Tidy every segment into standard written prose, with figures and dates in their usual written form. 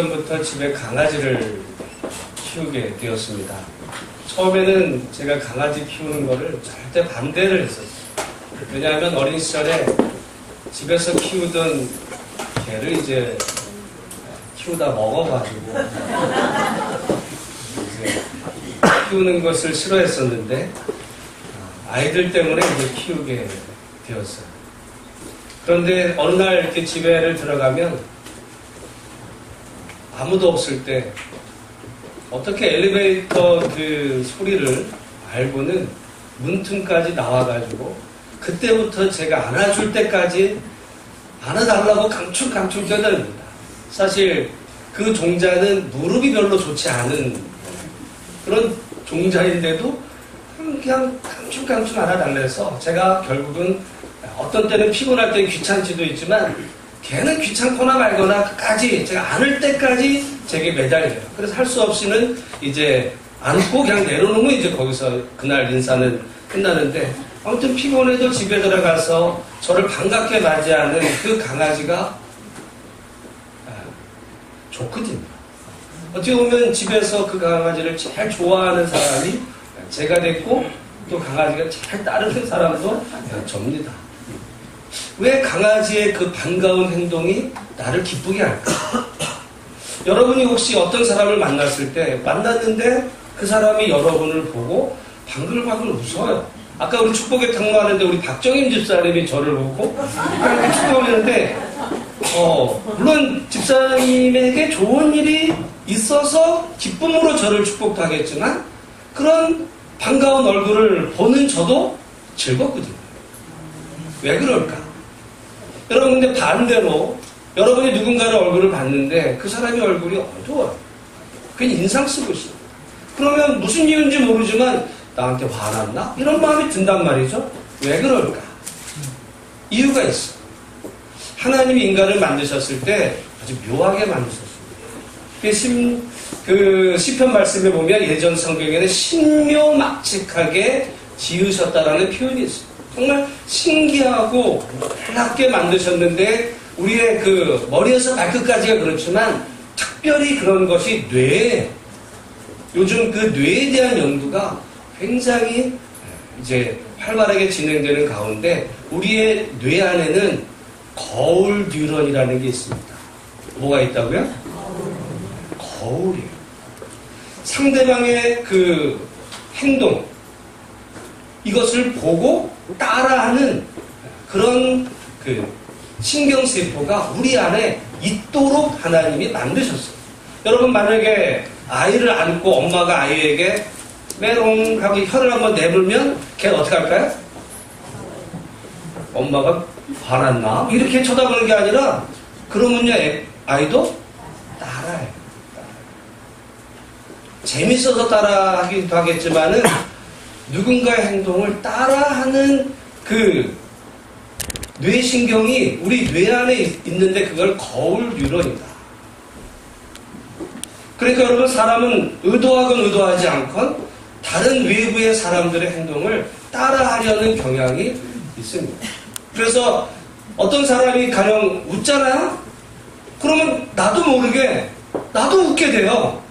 부터 집에 강아지를 키우게 되었습니다. 처음에는 제가 강아지 키우는 거를 절대 반대를 했었어요. 왜냐하면 어린 시절에 집에서 키우던 개를 이제 키우다 먹어가지고 이제 키우는 것을 싫어했었는데 아이들 때문에 이제 키우게 되었어요. 그런데 어느 날 이렇게 집에를 들어가면 아무도 없을 때 어떻게 엘리베이터 그 소리를 알고는 문틈까지 나와가지고 그때부터 제가 안아줄 때까지 안아달라고 강축강축 뛰어다닙니다. 사실 그 종자는 무릎이 별로 좋지 않은 그런 종자인데도 그냥 강축강축 안아달래서 제가 결국은 어떤 때는 피곤할 때 귀찮지도 있지만 걔는 귀찮거나 말거나 끝까지 제가 안을 때까지 제게 매달려요. 그래서 할 수 없이는 이제 안고 그냥 내려놓으면 이제 거기서 그날 인사는 끝나는데 아무튼 피곤해도 집에 들어가서 저를 반갑게 맞이하는 그 강아지가 좋거든요. 어떻게 보면 집에서 그 강아지를 제일 좋아하는 사람이 제가 됐고 또 강아지가 제일 따르는 사람도 접니다. 왜 강아지의 그 반가운 행동이 나를 기쁘게 할까? 여러분이 혹시 어떤 사람을 만났을 때 만났는데 그 사람이 여러분을 보고 방글방글 웃어요. 아까 우리 축복의 탕로하는데 우리 박정임 집사님이 저를 보고 이렇게 축복했는데 물론 집사님에게 좋은 일이 있어서 기쁨으로 저를 축복도 하겠지만 그런 반가운 얼굴을 보는 저도 즐겁거든요. 왜 그럴까? 여러분 근데 반대로 여러분이 누군가의 얼굴을 봤는데 그 사람의 얼굴이 어두워요. 그냥 인상 쓰고 있어요. 그러면 무슨 이유인지 모르지만 나한테 화났나? 이런 마음이 든단 말이죠. 왜 그럴까? 이유가 있어. 하나님이 인간을 만드셨을 때 아주 묘하게 만드셨습니다. 그 시편 말씀에 보면 예전 성경에는 신묘막측하게 지으셨다라는 표현이 있어요. 정말 신기하고 놀랍게 만드셨는데 우리의 그 머리에서 발끝까지가 그렇지만 특별히 그런 것이 뇌에 요즘 그 뇌에 대한 연구가 굉장히 이제 활발하게 진행되는 가운데 우리의 뇌 안에는 거울 뉴런이라는 게 있습니다. 뭐가 있다고요? 거울이에요. 상대방의 그 행동 이것을 보고 따라하는 그런 그 신경세포가 우리 안에 있도록 하나님이 만드셨어요. 여러분 만약에 아이를 안고 엄마가 아이에게 메롱 하고 혀를 한번 내불면 걔는 어떻게 할까요? 엄마가 화났나? 이렇게 쳐다보는 게 아니라 그러면요 아이도 따라해요. 재밌어서 따라하기도 하겠지만은 누군가의 행동을 따라하는 그 뇌신경이 우리 뇌 안에 있는데 그걸 거울 뉴런이다. 그러니까 여러분 사람은 의도하건 의도하지 않건 다른 외부의 사람들의 행동을 따라하려는 경향이 있습니다. 그래서 어떤 사람이 가령 웃잖아요? 그러면 나도 모르게 나도 웃게 돼요.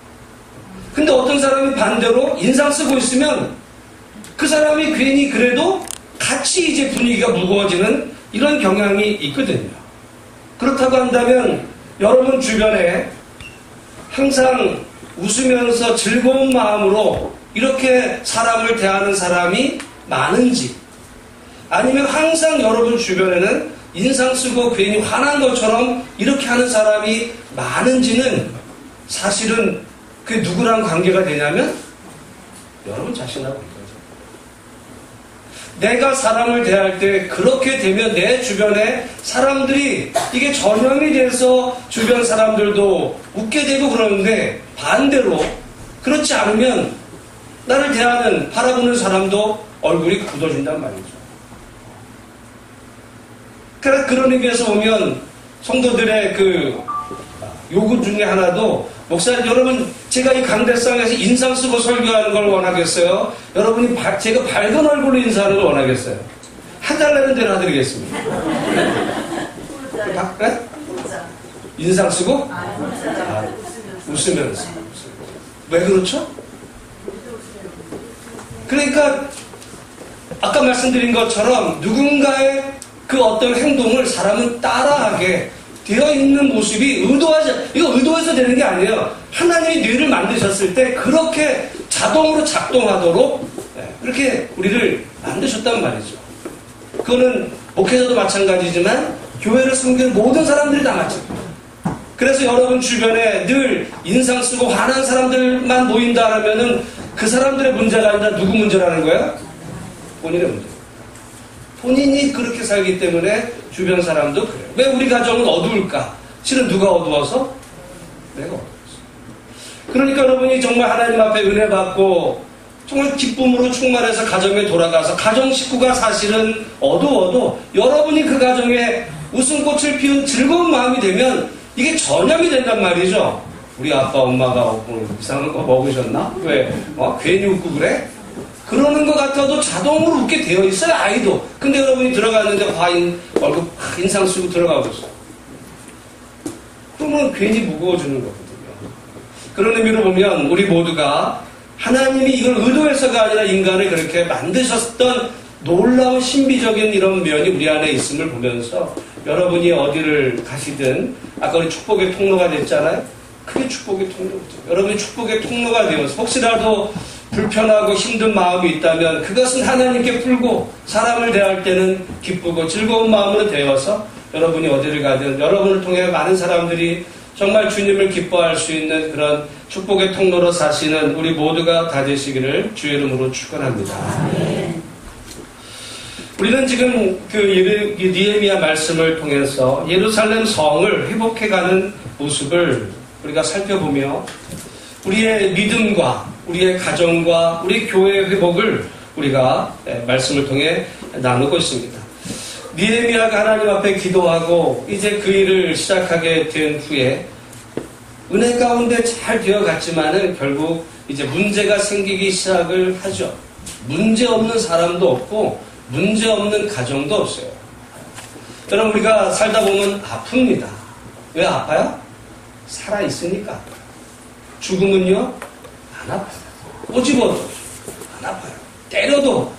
근데 어떤 사람이 반대로 인상 쓰고 있으면 그 사람이 괜히 그래도 같이 이제 분위기가 무거워지는 이런 경향이 있거든요. 그렇다고 한다면 여러분 주변에 항상 웃으면서 즐거운 마음으로 이렇게 사람을 대하는 사람이 많은지 아니면 항상 여러분 주변에는 인상 쓰고 괜히 화난 것처럼 이렇게 하는 사람이 많은지는 사실은 그 누구랑 관계가 되냐면 여러분 자신하고 있거든요. 내가 사람을 대할 때 그렇게 되면 내 주변에 사람들이 이게 전염이 돼서 주변 사람들도 웃게 되고 그러는데 반대로 그렇지 않으면 나를 대하는 바라보는 사람도 얼굴이 굳어진단 말이죠. 그러니까 그런 의미에서 보면 성도들의 그 요구 중에 하나도 목사님 여러분 제가 이 강대상에서 인상 쓰고 설교하는 걸 원하겠어요? 여러분이 제가 밝은 얼굴로 인사하는 걸 원하겠어요? 해달라는 대로 해드리겠습니다. 인상 쓰고? 웃으면서. 왜 그렇죠? 그러니까 아까 말씀드린 것처럼 누군가의 그 어떤 행동을 사람은 따라하게 되어 있는 모습이 이거 의도해서 되는 게 아니에요. 하나님이 뇌를 만드셨을 때 그렇게 자동으로 작동하도록 그렇게 우리를 만드셨단 말이죠. 그거는 목회자도 마찬가지지만 교회를 섬기는 모든 사람들이 다 마찬가지예요. 그래서 여러분 주변에 늘 인상 쓰고 화난 사람들만 모인다 하면은 그 사람들의 문제가 아니라 누구 문제라는 거야? 본인의 문제. 본인이 그렇게 살기 때문에 주변 사람도 그래요. 왜 우리 가정은 어두울까? 실은 누가 어두워서? 내가 어두워서. 그러니까 여러분이 정말 하나님 앞에 은혜 받고 정말 기쁨으로 충만해서 가정에 돌아가서 가정 식구가 사실은 어두워도 여러분이 그 가정에 웃음꽃을 피운 즐거운 마음이 되면 이게 전염이 된단 말이죠. 우리 아빠 엄마가 이상한 거 먹으셨나? 왜? 괜히 웃고 그래? 그러는 것 같아도 자동으로 웃게 되어 있어요, 아이도. 근데 여러분이 들어갔는데 얼굴 인상 쓰고 들어가고 있어. 그러면 괜히 무거워지는 거거든요. 그런 의미로 보면 우리 모두가 하나님이 이걸 의도해서가 아니라 인간을 그렇게 만드셨던 놀라운 신비적인 이런 면이 우리 안에 있음을 보면서 여러분이 어디를 가시든 아까 우리 축복의 통로가 됐잖아요. 그게 축복의 통로죠. 여러분이 축복의 통로가 되어서 혹시라도 불편하고 힘든 마음이 있다면 그것은 하나님께 풀고 사람을 대할 때는 기쁘고 즐거운 마음으로 되어서 여러분이 어디를 가든 여러분을 통해 많은 사람들이 정말 주님을 기뻐할 수 있는 그런 축복의 통로로 사시는 우리 모두가 다 되시기를 주의 이름으로 축원합니다. 우리는 지금 그 느헤미야 말씀을 통해서 예루살렘 성을 회복해가는 모습을 우리가 살펴보며 우리의 믿음과 우리의 가정과 우리 교회의 회복을 우리가 말씀을 통해 나누고 있습니다. 느헤미야가 하나님 앞에 기도하고 이제 그 일을 시작하게 된 후에 은혜 가운데 잘 되어갔지만은 결국 이제 문제가 생기기 시작을 하죠. 문제 없는 사람도 없고 문제 없는 가정도 없어요. 여러분 우리가 살다 보면 아픕니다. 왜 아파요? 살아있으니까. 죽음은요? 안 아파요. 꼬집어도 안 아파요. 때려도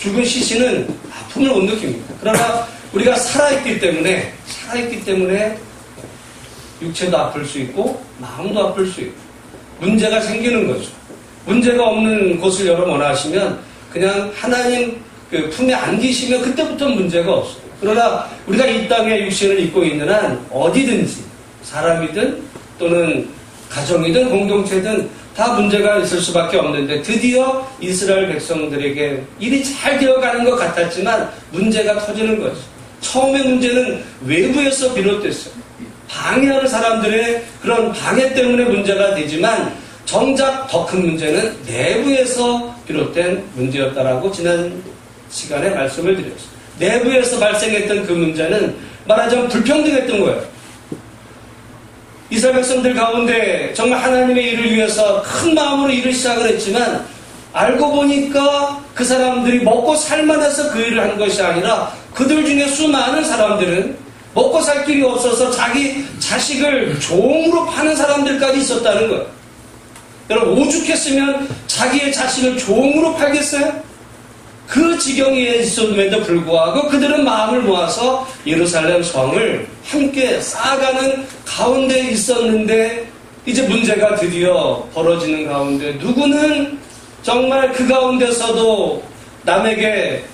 죽은 시신은 아픔을 못 느낍니다. 그러나 우리가 살아있기 때문에 육체도 아플 수 있고 마음도 아플 수 있고 문제가 생기는 거죠. 문제가 없는 곳을 여러분 원하시면 그냥 하나님 그 품에 안기시면 그때부터 문제가 없어요. 그러나 우리가 이 땅에 육신을 입고 있는 한 어디든지 사람이든 또는 가정이든 공동체든 다 문제가 있을 수밖에 없는데 드디어 이스라엘 백성들에게 일이 잘 되어가는 것 같았지만 문제가 터지는 거죠. 처음에 문제는 외부에서 비롯됐어요. 방해하는 사람들의 그런 방해 때문에 문제가 되지만 정작 더 큰 문제는 내부에서 비롯된 문제였다라고 지난 시간에 말씀을 드렸어요. 내부에서 발생했던 그 문제는 말하자면 불평등했던 거예요. 이스라엘 백성들 가운데 정말 하나님의 일을 위해서 큰 마음으로 일을 시작을 했지만 알고 보니까 그 사람들이 먹고 살만해서 그 일을 한 것이 아니라 그들 중에 수많은 사람들은 먹고 살 길이 없어서 자기 자식을 종으로 파는 사람들까지 있었다는 거예요. 여러분 오죽했으면 자기의 자식을 종으로 팔겠어요? 그 지경에 있었음에도 불구하고 그들은 마음을 모아서 예루살렘 성을 함께 쌓아가는 가운데 있었는데 이제 문제가 드디어 벌어지는 가운데 누구는 정말 그 가운데서도 남에게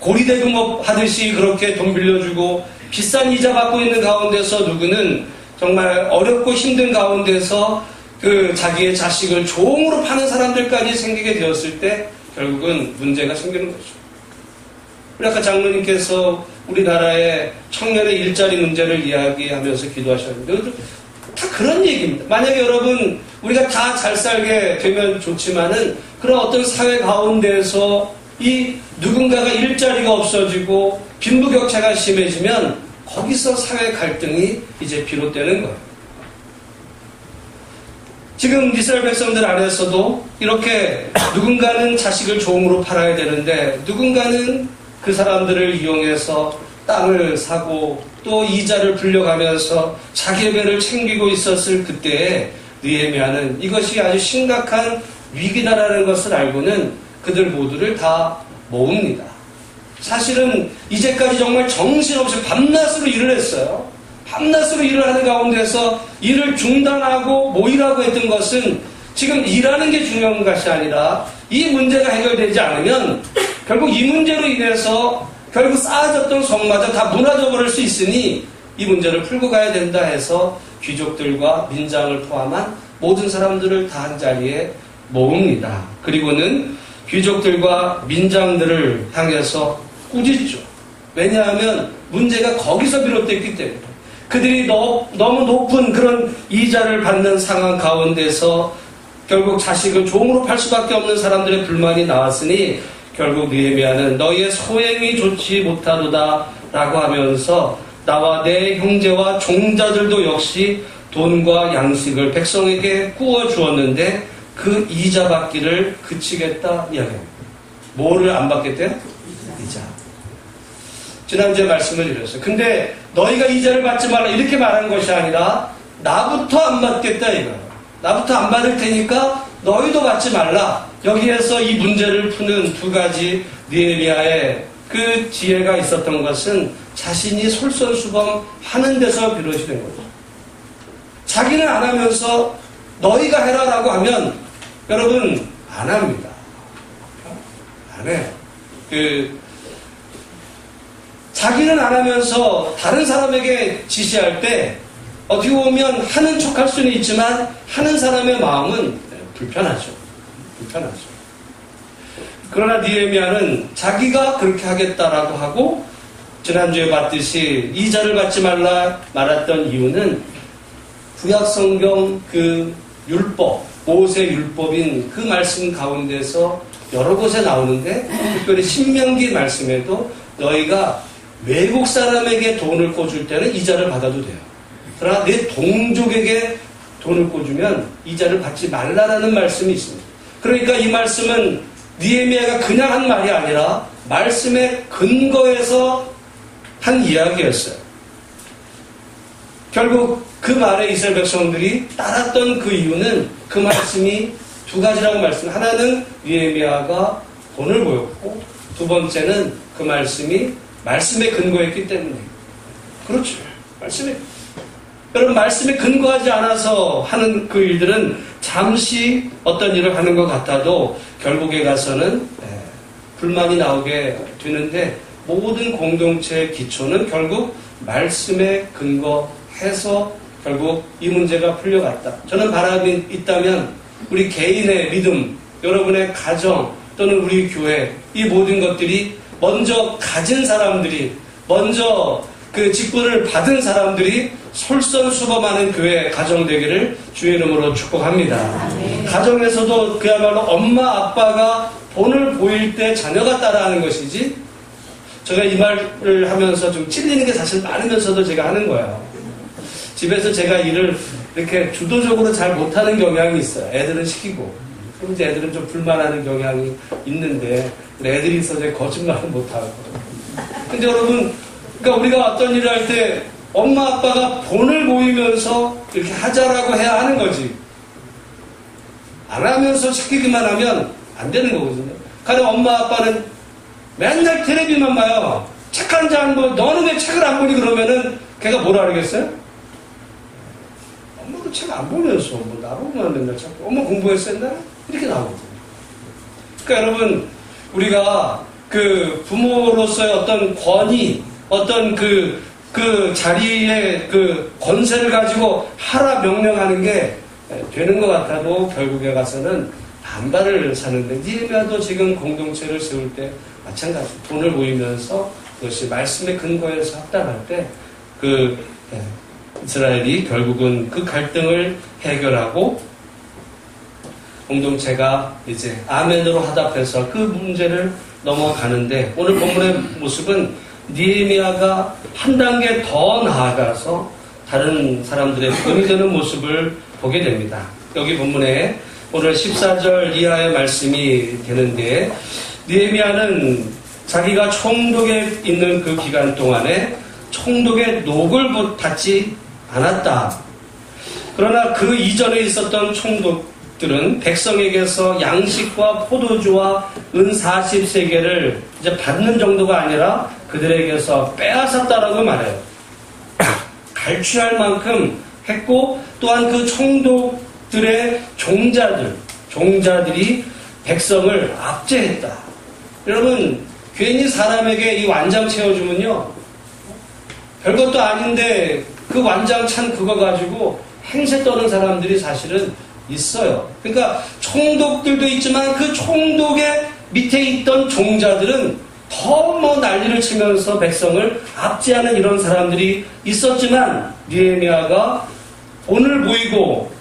고리대금업 하듯이 그렇게 돈 빌려주고 비싼 이자 받고 있는 가운데서 누구는 정말 어렵고 힘든 가운데서 그 자기의 자식을 종으로 파는 사람들까지 생기게 되었을 때 결국은 문제가 생기는 거죠. 우리 아까 장로님께서 우리나라의 청년의 일자리 문제를 이야기하면서 기도하셨는데 다 그런 얘기입니다. 만약에 여러분 우리가 다 잘 살게 되면 좋지만은 그런 어떤 사회 가운데에서 이 누군가가 일자리가 없어지고 빈부격차가 심해지면 거기서 사회 갈등이 이제 비롯되는 거예요. 지금 이스라엘 백성들 안에서도 이렇게 누군가는 자식을 종으로 팔아야 되는데 누군가는 그 사람들을 이용해서 땅을 사고 또 이자를 불려가면서 자기의 배를 챙기고 있었을 그때에 느헤미야는 이것이 아주 심각한 위기다라는 것을 알고는 그들 모두를 다 모읍니다. 사실은 이제까지 정말 정신없이 밤낮으로 일을 했어요. 밤낮으로 일을 하는 가운데서 일을 중단하고 모이라고 했던 것은 지금 일하는 게 중요한 것이 아니라 이 문제가 해결되지 않으면 결국 이 문제로 인해서 결국 쌓아졌던 성마저 다 무너져 버릴 수 있으니 이 문제를 풀고 가야 된다 해서 귀족들과 민장을 포함한 모든 사람들을 다 한자리에 모읍니다. 그리고는 귀족들과 민장들을 향해서 꾸짖죠. 왜냐하면 문제가 거기서 비롯됐기 때문에 그들이 너무 높은 그런 이자를 받는 상황 가운데서 결국 자식을 종으로 팔 수밖에 없는 사람들의 불만이 나왔으니 결국 느헤미야는 너희의 소행이 좋지 못하도다 라고 하면서 나와 내 형제와 종자들도 역시 돈과 양식을 백성에게 구워 주었는데 그 이자 받기를 그치겠다 이야기합니다. 뭐를 안 받겠대요? 이자. 지난주에 말씀을 드렸어요. 근데 너희가 이자를 받지 말라 이렇게 말한 것이 아니라 나부터 안 받겠다 이거예요. 나부터 안 받을 테니까 너희도 받지 말라. 여기에서 이 문제를 푸는 두 가지 느헤미야의 그 지혜가 있었던 것은 자신이 솔선수범하는 데서 비롯이 된 거죠. 자기는 안 하면서 너희가 해라라고 하면 여러분 안 합니다. 안 해요. 자기는 안 하면서 다른 사람에게 지시할 때 어떻게 보면 하는 척할 수는 있지만 하는 사람의 마음은 불편하죠. 그러나 느헤미야는 자기가 그렇게 하겠다라고 하고 지난주에 봤듯이 이자를 받지 말라 말했던 이유는 구약성경 그 율법, 모세 율법인 그 말씀 가운데서 여러 곳에 나오는데 특별히 신명기 말씀에도 너희가 외국 사람에게 돈을 꿔줄 때는 이자를 받아도 돼요. 그러나 내 동족에게 돈을 꿔주면 이자를 받지 말라라는 말씀이 있습니다. 그러니까 이 말씀은 느헤미야가 그냥 한 말이 아니라 말씀의 근거에서 한 이야기였어요. 결국 그 말에 이스라엘 백성들이 따랐던 그 이유는 그 말씀이 두 가지라고 말씀. 하나는 느헤미야가 돈을 보였고 두 번째는 그 말씀이 말씀에 근거했기 때문에. 그렇죠. 여러분 말씀에 근거하지 않아서 하는 그 일들은 잠시 어떤 일을 하는 것 같아도 결국에 가서는 불만이 나오게 되는데 모든 공동체의 기초는 결국 말씀에 근거해서 결국 이 문제가 풀려갔다. 저는 바람이 있다면 우리 개인의 믿음, 여러분의 가정 또는 우리 교회 이 모든 것들이 먼저 가진 사람들이 먼저 그 직분을 받은 사람들이 솔선수범하는 교회 가정 되기를 주의 이름으로 축복합니다. 가정에서도 그야말로 엄마 아빠가 본을 보일 때 자녀가 따라하는 것이지 제가 이 말을 하면서 좀 찔리는 게 사실 많으면서도 제가 하는 거예요. 집에서 제가 일을 이렇게 주도적으로 잘 못하는 경향이 있어요. 애들은 시키고 그럼 이제 애들은 좀 불만하는 경향이 있는데 애들이 있어서 거짓말을 못하고 근데 여러분 그러니까 우리가 어떤 일을 할 때 엄마 아빠가 본을 보이면서 이렇게 하자라고 해야 하는 거지. 안 하면서 시키기만 하면 안 되는 거거든요. 그러니까 엄마 아빠는 맨날 텔레비만 봐요. 책 한 장 뭐 너는 왜 책을 안 보니 그러면은 걔가 뭐라 그러겠어요? 엄마도 책 안 보면서 뭐 나보고만 맨날 자꾸 엄마 공부했었나? 이렇게 나오거든요. 그러니까 여러분 우리가 그 부모로서의 어떤 권위 어떤 그 자리에 그 권세를 가지고 하라 명령하는 게 되는 것 같아도 결국에 가서는 반발을 사는데 니에미야도 지금 공동체를 세울 때 마찬가지 돈을 모이면서 그것이 말씀의 근거에서 합당할 때 이스라엘이 결국은 그 갈등을 해결하고 공동체가 이제 아멘으로 화답해서 그 문제를 넘어가는데 오늘 본문의 모습은 느헤미야가 한 단계 더 나아가서 다른 사람들의 본이 되는 모습을 보게 됩니다. 여기 본문에 오늘 14절 이하의 말씀이 되는데 느헤미야는 자기가 총독에 있는 그 기간 동안에 총독의 녹을 받지 않았다. 그러나 그 이전에 있었던 총독들은 백성에게서 양식과 포도주와 은 40세겔을 이제 받는 정도가 아니라 그들에게서 빼앗았다라고 말해요. 갈취할 만큼 했고, 또한 그 총독들의 종자들이 백성을 압제했다. 여러분, 괜히 사람에게 이 완장 채워주면요, 별것도 아닌데 그 완장 찬 그거 가지고 행세 떠는 사람들이 사실은 있어요. 그러니까 총독들도 있지만 그 총독의 밑에 있던 종자들은 더 난리를 치면서 백성을 압제하는 이런 사람들이 있었지만, 느헤미야가 오늘 보이고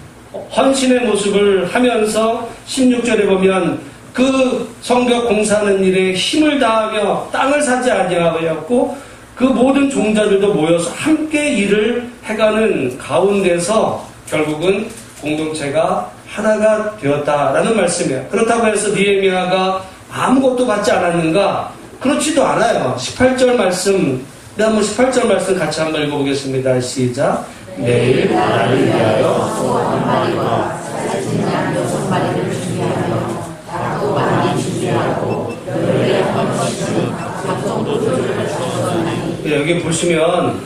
헌신의 모습을 하면서 16절에 보면 그 성벽 공사하는 일에 힘을 다하며 땅을 사지 아니하였고 그 모든 종자들도 모여서 함께 일을 해가는 가운데서 결국은 공동체가 하나가 되었다라는 말씀이에요. 그렇다고 해서 느헤미야가 아무것도 받지 않았는가? 그렇지도 않아요. 18절 말씀, 한번 18절 말씀 같이 한번 읽어보겠습니다. 시작. 내일 나를 위하여 소 한 마리와 살찐 양 6마리를 준비하며 닭도 많이 준비하고 열흘에 한 번씩은 각 정도를 주었나니. 여기 보시면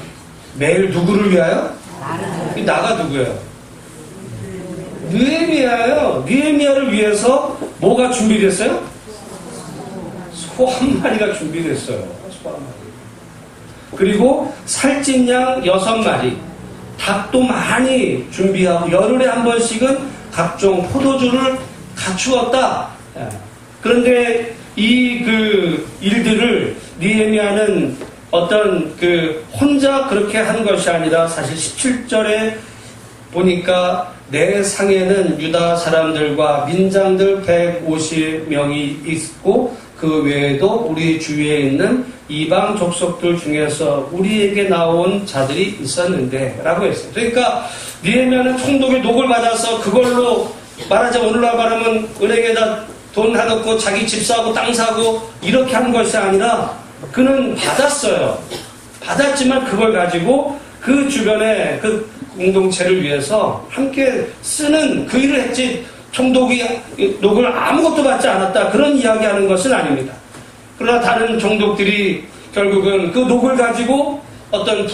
매일 누구를 위하여? 나가 누구예요? 느헤미야예요. 느헤미야를 위해서 뭐가 준비됐어요? 소 한 마리가 준비됐어요. 소 한 마리. 그리고 살찐 양 6마리, 닭도 많이 준비하고 열흘에 한 번씩은 각종 포도주를 갖추었다. 그런데 이 일들을 느헤미야는 어떤 혼자 그렇게 한 것이 아니라 사실 17절에 보니까 내 상에는 유다 사람들과 민장들 150명이 있고 그 외에도 우리 주위에 있는 이방 족속들 중에서 우리에게 나온 자들이 있었는데 라고 했어요. 그러니까 느헤미야는 총독의 녹을 받아서 그걸로 말하자면 오늘날 말하면 은행에다 돈 해놓고 자기 집 사고 땅 사고 이렇게 한 것이 아니라 그는 받았어요. 받았지만 그걸 가지고 그 주변의 그 공동체를 위해서 함께 쓰는 그 일을 했지, 총독이 녹을 아무것도 받지 않았다 그런 이야기하는 것은 아닙니다. 그러나 다른 총독들이 결국은 그 녹을 가지고 어떤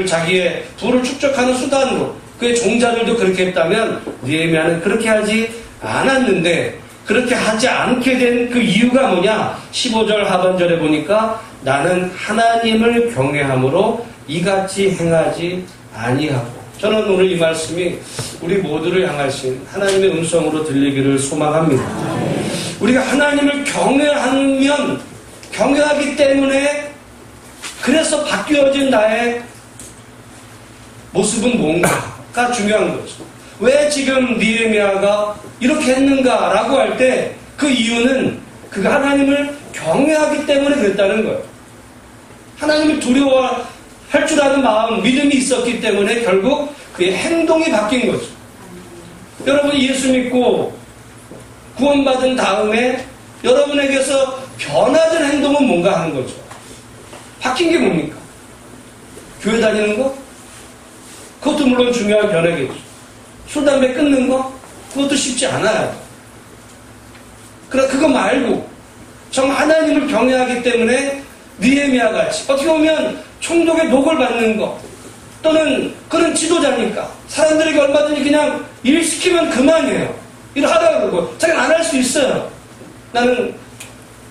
자기의 부를 축적하는 수단으로 그의 종자들도 그렇게 했다면 느헤미야는 그렇게 하지 않았는데, 그렇게 하지 않게 된 그 이유가 뭐냐? 15절 하반절에 보니까 나는 하나님을 경외함으로 이같이 행하지 아니하고. 저는 오늘 이 말씀이 우리 모두를 향하신 하나님의 음성으로 들리기를 소망합니다. 우리가 하나님을 경외하기 때문에 그래서 바뀌어진 나의 모습은 뭔가가 중요한 거죠. 왜 지금 느헤미야가 이렇게 했는가라고 할 때 그 이유는 그가 하나님을 경외하기 때문에 그랬다는 거예요. 하나님을 두려워할 줄 아는 마음, 믿음이 있었기 때문에 결국 그의 행동이 바뀐 거죠. 여러분이 예수 믿고 구원받은 다음에 여러분에게서 변화된 행동은 뭔가 하는 거죠. 바뀐 게 뭡니까? 교회 다니는 거? 그것도 물론 중요한 변화겠죠. 술, 담배 끊는 거? 그것도 쉽지 않아요. 그러나 그거 말고 정말 하나님을 경외하기 때문에 느헤미야 같이 어떻게 보면 총독의 녹을 받는 거, 또는 그런 지도자니까 사람들에게 얼마든지 그냥 일 시키면 그만이에요. 일 하라고 그러고 자기는 안 할 수 있어요. 나는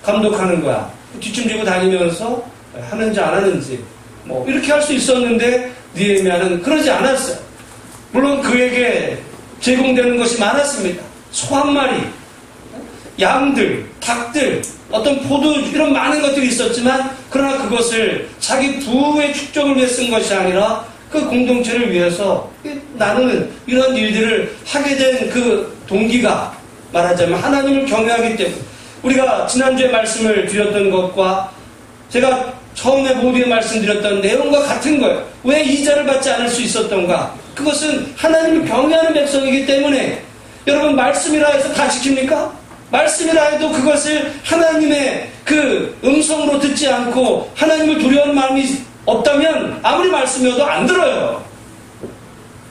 감독하는 거야. 뒷짐지고 다니면서 하는지 안 하는지 뭐 이렇게 할 수 있었는데 느헤미야는 그러지 않았어요. 물론 그에게 제공되는 것이 많았습니다. 소 한 마리, 양들, 닭들, 어떤 포도 이런 많은 것들이 있었지만, 그러나 그것을 자기 부의 축적을 위해 쓴 것이 아니라 그 공동체를 위해서 나누는 이런 일들을 하게 된 그 동기가 말하자면 하나님을 경외하기 때문에, 우리가 지난주에 말씀을 드렸던 것과 제가 처음에 모두에 말씀드렸던 내용과 같은 거예요. 왜 이자를 받지 않을 수 있었던가? 그것은 하나님을 경외하는 백성이기 때문에. 여러분, 말씀이라 해서 다 지킵니까? 말씀이라 해도 그것을 하나님의 그 음성으로 듣지 않고 하나님을 두려워하는 마음이 없다면 아무리 말씀이어도 안 들어요.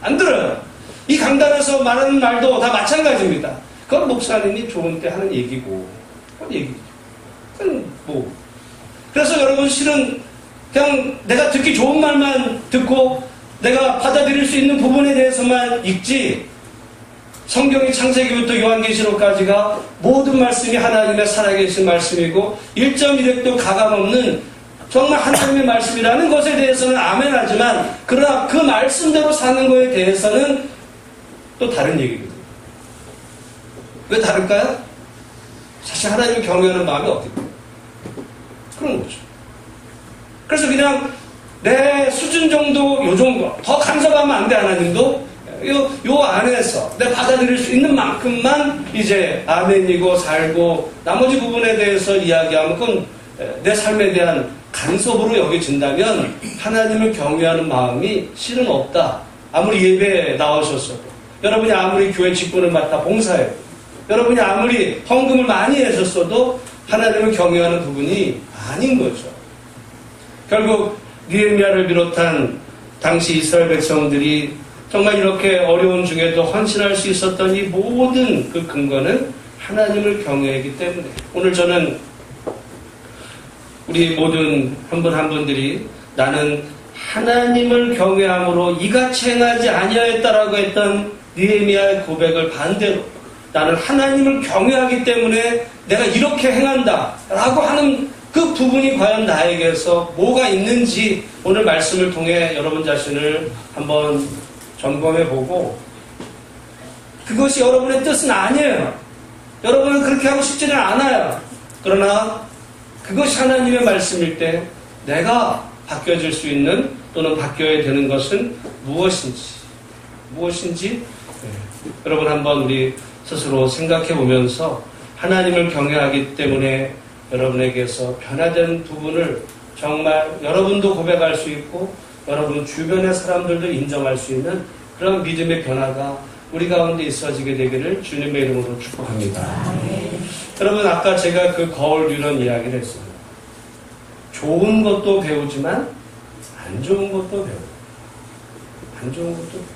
안 들어요. 이 강단에서 말하는 말도 다 마찬가지입니다. 그건 목사님이 좋은 때 하는 얘기고, 그건 얘기죠. 그건 뭐. 그래서 여러분 실은 그냥 내가 듣기 좋은 말만 듣고 내가 받아들일 수 있는 부분에 대해서만 읽지, 성경이 창세기부터 요한계시록까지가 모든 말씀이 하나님의 살아계신 말씀이고 1.1획도 가감없는 정말 하나님의 말씀이라는 것에 대해서는 아멘하지만, 그러나 그 말씀대로 사는 것에 대해서는 또 다른 얘기거든요. 왜 다를까요? 사실 하나님을 경외하는 마음이 없기 때문에 그런 거죠. 그래서 그냥 내 수준 정도, 요 정도 더 간섭하면 안 돼. 하나님도 요 안에서 내 받아들일 수 있는 만큼만 이제 아멘이고 살고, 나머지 부분에 대해서 이야기하면 그건 내 삶에 대한 간섭으로 여겨진다면 하나님을 경외하는 마음이 실은 없다. 아무리 예배에 나오셨어도, 여러분이 아무리 교회 직분을 맡아 봉사해요, 여러분이 아무리 헌금을 많이 하셨어도 하나님을 경외하는 부분이 아닌 거죠. 결국 느헤미야를 비롯한 당시 이스라엘 백성들이 정말 이렇게 어려운 중에도 헌신할 수 있었던 이 모든 그 근거는 하나님을 경외하기 때문에, 오늘 저는 우리 모든 한 분 한 분들이 나는 하나님을 경외함으로 이같이 행하지 아니하였다라고 했던 느헤미야의 고백을 반대로 나는 하나님을 경외하기 때문에 내가 이렇게 행한다라고 하는 그 부분이 과연 나에게서 뭐가 있는지 오늘 말씀을 통해 여러분 자신을 한번 점검해보고, 그것이 여러분의 뜻은 아니에요. 여러분은 그렇게 하고 싶지는 않아요. 그러나 그것이 하나님의 말씀일 때 내가 바뀌어질 수 있는, 또는 바뀌어야 되는 것은 무엇인지 여러분 한번 우리 스스로 생각해 보면서 하나님을 경외하기 때문에 여러분에게서 변화된 부분을 정말 여러분도 고백할 수 있고 여러분 주변의 사람들도 인정할 수 있는 그런 믿음의 변화가 우리 가운데 있어지게 되기를 주님의 이름으로 축복합니다. 여러분, 아까 제가 그 거울 유런 이야기를 했어요. 좋은 것도 배우지만 안 좋은 것도 배워요. 안 좋은 것도 배워요.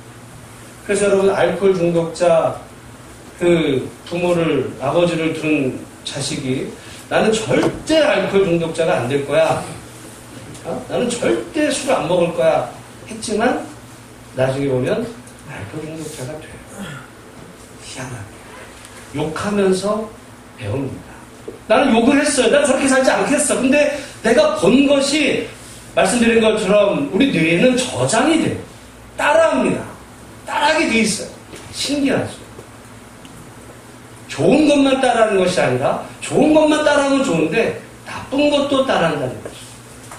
그래서 여러분, 알코올 중독자 그 부모를, 아버지를 둔 자식이 나는 절대 알코올 중독자가 안 될 거야, 나는 절대 술 안 먹을 거야 했지만 나중에 보면 알코올 중독자가 돼요. 희한하게 욕하면서 배웁니다. 나는 욕을 했어요. 난 저렇게 살지 않겠어. 근데 내가 본 것이 말씀드린 것처럼 우리 뇌에는 저장이 돼요. 따라합니다. 따라하게 돼 있어요. 신기하죠. 좋은 것만 따라하는 것이 아니라 좋은 것만 따라하면 좋은데 나쁜 것도 따라한다는 거죠.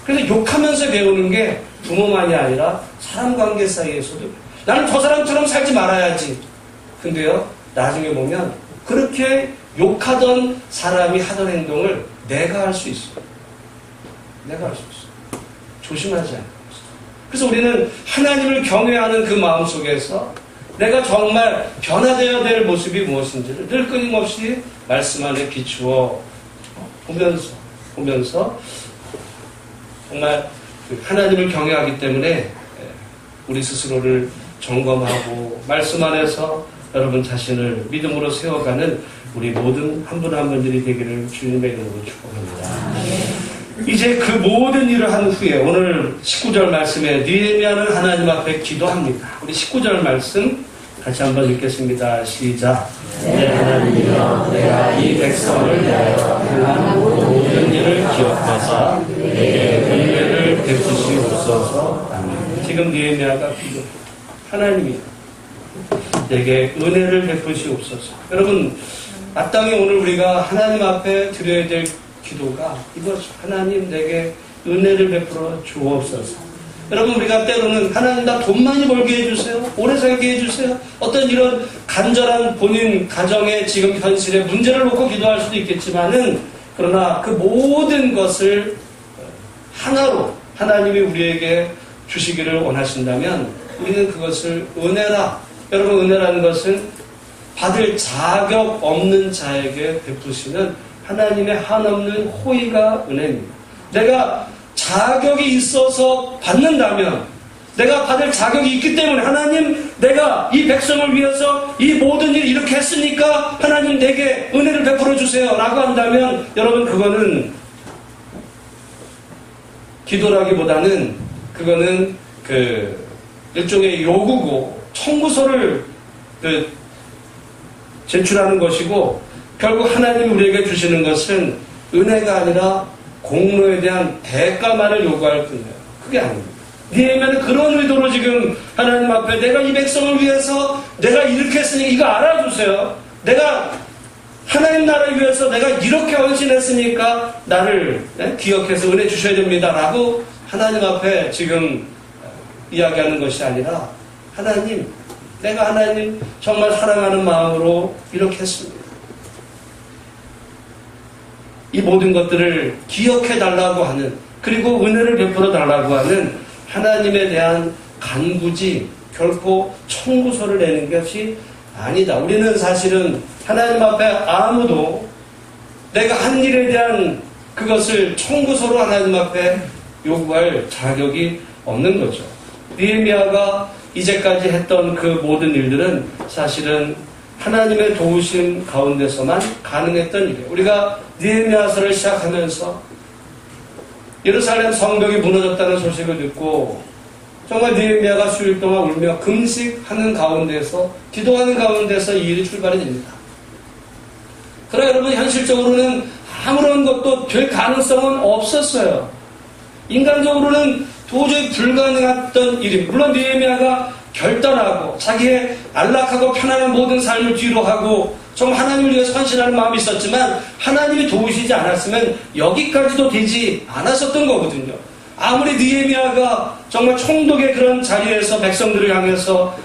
그래서 욕하면서 배우는 게 부모만이 아니라 사람 관계 사이에서도, 나는 저 사람처럼 살지 말아야지. 근데요, 나중에 보면 그렇게 욕하던 사람이 하던 행동을 내가 할 수 있어요. 내가 할 수 있어요. 조심하지 않는 거죠. 그래서 우리는 하나님을 경외하는 그 마음 속에서 내가 정말 변화되어야 될 모습이 무엇인지를 늘 끊임없이 말씀 안에 비추어 보면서 정말 하나님을 경외하기 때문에 우리 스스로를 점검하고 말씀 안에서 여러분 자신을 믿음으로 세워가는 우리 모든 한 분 한 분들이 되기를 주님의 이름으로 축복합니다. 이제 그 모든 일을 한 후에 오늘 19절 말씀에 느헤미야는 하나님 앞에 기도합니다. 우리 19절 말씀 같이 한번 읽겠습니다. 시작. 내 하나님이여, 내가 이 백성을 위하여 행한 모든 일을 기억하사 내게 은혜를 베푸시옵소서. 아멘. 지금 느헤미야가 기도, 하나님이 내게 은혜를 베푸시옵소서. 여러분, 마땅히 오늘 우리가 하나님 앞에 드려야 될 기도가 이것이, 하나님 내게 은혜를 베풀어 주옵소서. 여러분, 우리가 때로는 하나님 나 돈 많이 벌게 해주세요, 오래 살게 해주세요, 어떤 이런 간절한 본인 가정의 지금 현실의 문제를 놓고 기도할 수도 있겠지만은, 그러나 그 모든 것을 하나로 하나님이 우리에게 주시기를 원하신다면 우리는 그것을 은혜라, 여러분 은혜라는 것은 받을 자격 없는 자에게 베푸시는 하나님의 한없는 호의가 은혜입니다. 내가 자격이 있어서 받는다면, 내가 받을 자격이 있기 때문에 하나님, 내가 이 백성을 위해서 이 모든 일을 이렇게 했으니까 하나님 내게 은혜를 베풀어 주세요 라고 한다면, 여러분 그거는 기도라기보다는 그거는 일종의 요구고 청구서를 제출하는 것이고, 결국 하나님이 우리에게 주시는 것은 은혜가 아니라 공로에 대한 대가만을 요구할 뿐이에요. 그게 아닙니다. 느헤미야는 그런 의도로 지금 하나님 앞에 내가 이 백성을 위해서 내가 이렇게 했으니 이거 알아주세요. 내가 하나님 나라를 위해서 내가 이렇게 헌신했으니까 나를 기억해서 은혜 주셔야 됩니다 라고 하나님 앞에 지금 이야기하는 것이 아니라, 하나님, 내가 하나님 정말 사랑하는 마음으로 이렇게 했습니다. 이 모든 것들을 기억해 달라고 하는, 그리고 은혜를 베풀어 달라고 하는 하나님에 대한 간구지 결코 청구서를 내는 것이 아니다. 우리는 사실은 하나님 앞에 아무도 내가 한 일에 대한 그것을 청구서로 하나님 앞에 요구할 자격이 없는 거죠. 느헤미야가 이제까지 했던 그 모든 일들은 사실은 하나님의 도우심 가운데서만 가능했던 일이에요. 우리가 느헤미야서를 시작하면서 예루살렘 성벽이 무너졌다는 소식을 듣고 정말 느헤미야가 수일 동안 울며 금식하는 가운데서, 기도하는 가운데서 이 일이 출발이 됩니다. 그러나 여러분, 현실적으로는 아무런 것도 될 가능성은 없었어요. 인간적으로는 도저히 불가능했던 일입니다. 물론 느헤미야가 결단하고 자기의 안락하고 편안한 모든 삶을 뒤로 하고 정말 하나님을 위해서 헌신하는 마음이 있었지만, 하나님이 도우시지 않았으면 여기까지도 되지 않았었던 거거든요. 아무리 느헤미야가 정말 총독의 그런 자리에서 백성들을 향해서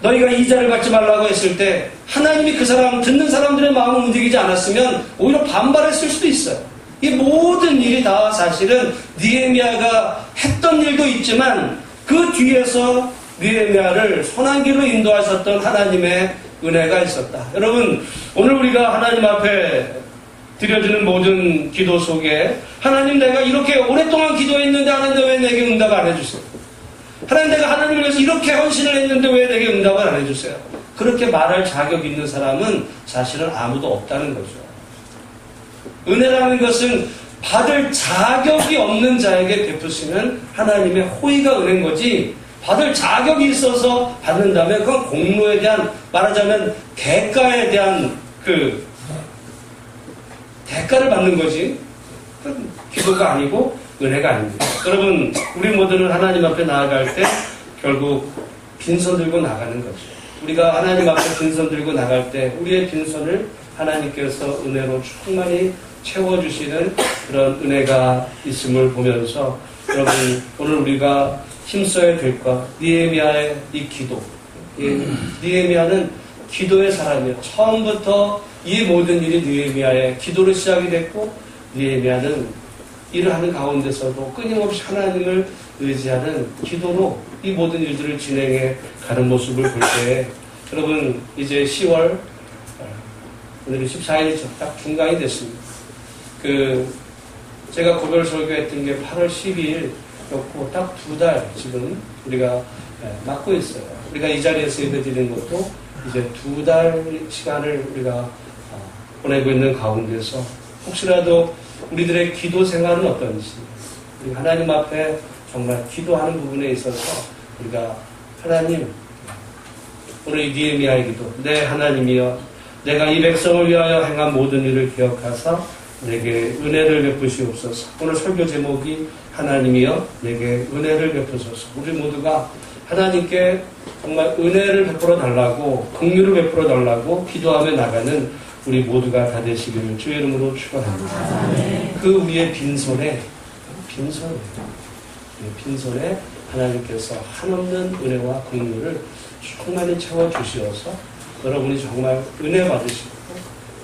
너희가 이자를 받지 말라고 했을 때 하나님이 그 사람, 듣는 사람들의 마음을 움직이지 않았으면 오히려 반발했을 수도 있어요. 이 모든 일이 다 사실은 느헤미야가 했던 일도 있지만 그 뒤에서 느헤미야를 선한 길로 인도하셨던 하나님의 은혜가 있었다. 여러분, 오늘 우리가 하나님 앞에 드려지는 모든 기도 속에 하나님, 내가 이렇게 오랫동안 기도했는데 하나님 왜 내게 응답 안 해주세요? 하나님, 내가 하나님을 위해서 이렇게 헌신을 했는데 왜 내게 응답을 안 해주세요? 그렇게 말할 자격이 있는 사람은 사실은 아무도 없다는 거죠. 은혜라는 것은 받을 자격이 없는 자에게 베푸시는 하나님의 호의가 은혜인 거지, 받을 자격이 있어서 받는다면 그건 공로에 대한, 말하자면 대가에 대한 대가를 받는 거지, 기도가 아니고 은혜가 아닙니다. 여러분, 우리 모두는 하나님 앞에 나아갈 때 결국 빈손 들고 나가는 거죠. 우리가 하나님 앞에 빈손 들고 나갈 때 우리의 빈손을 하나님께서 은혜로 충만히 채워주시는 그런 은혜가 있음을 보면서, 여러분, 오늘 우리가 힘써야 될 것, 느헤미야의 이 기도. 느헤미야는 기도의 사람이에요. 처음부터 이 모든 일이 느헤미야의 기도로 시작이 됐고, 느헤미야는 일을 하는 가운데서도 끊임없이 하나님을 의지하는 기도로 이 모든 일들을 진행해 가는 모습을 볼 때, 여러분, 이제 10월, 오늘이 14일이죠. 딱 중간이 됐습니다. 제가 고별 설교했던 게 8월 12일이었고, 딱 2달 지금 우리가 맞고 있어요. 우리가 이 자리에서 예배 드리는 것도 이제 2달 시간을 우리가 보내고 있는 가운데서 혹시라도 우리들의 기도 생활은 어떤지, 우리 하나님 앞에 정말 기도하는 부분에 있어서 우리가 하나님, 오늘 이 느헤미야의 기도, 내 하나님이여, 내가 이 백성을 위하여 행한 모든 일을 기억하사 내게 은혜를 베푸시옵소서. 오늘 설교 제목이 하나님이여 내게 은혜를 베푸소서. 우리 모두가 하나님께 정말 은혜를 베풀어 달라고, 긍휼을 베풀어 달라고 기도하며 나가는 우리 모두가 다 되시기를 주의 이름으로 축원합니다. 그 위에 빈손에 하나님께서 한없는 은혜와 긍휼을 충만히 채워주시어서 여러분이 정말 은혜 받으시고,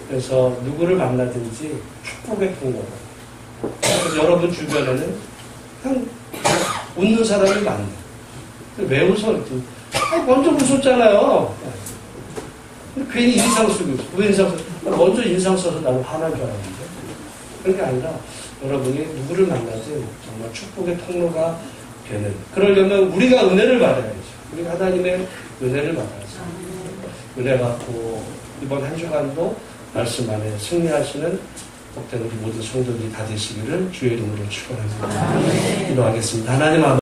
그래서 누구를 만나든지 축복의 통로로, 그래서 여러분 주변에는 그냥 웃는 사람이 많네. 왜 웃어? 먼저 웃었잖아요. 괜히 인상 쓰고 있어. 왜 인상 써? 먼저 인상 써서 나는 화난 줄 알았는데. 그런 게 아니라 여러분이 누구를 만나든 정말 축복의 통로가 되는. 그러려면 우리가 은혜를 받아야죠. 우리가 하나님의 은혜를 받아야죠. 은혜 받고 이번 한 주간도 말씀 안에 승리하시는 복된 우리 모든 성도들이 다 되시기를 주의 이름으로 축원합니다. 기도하겠습니다. 하나님 아버지.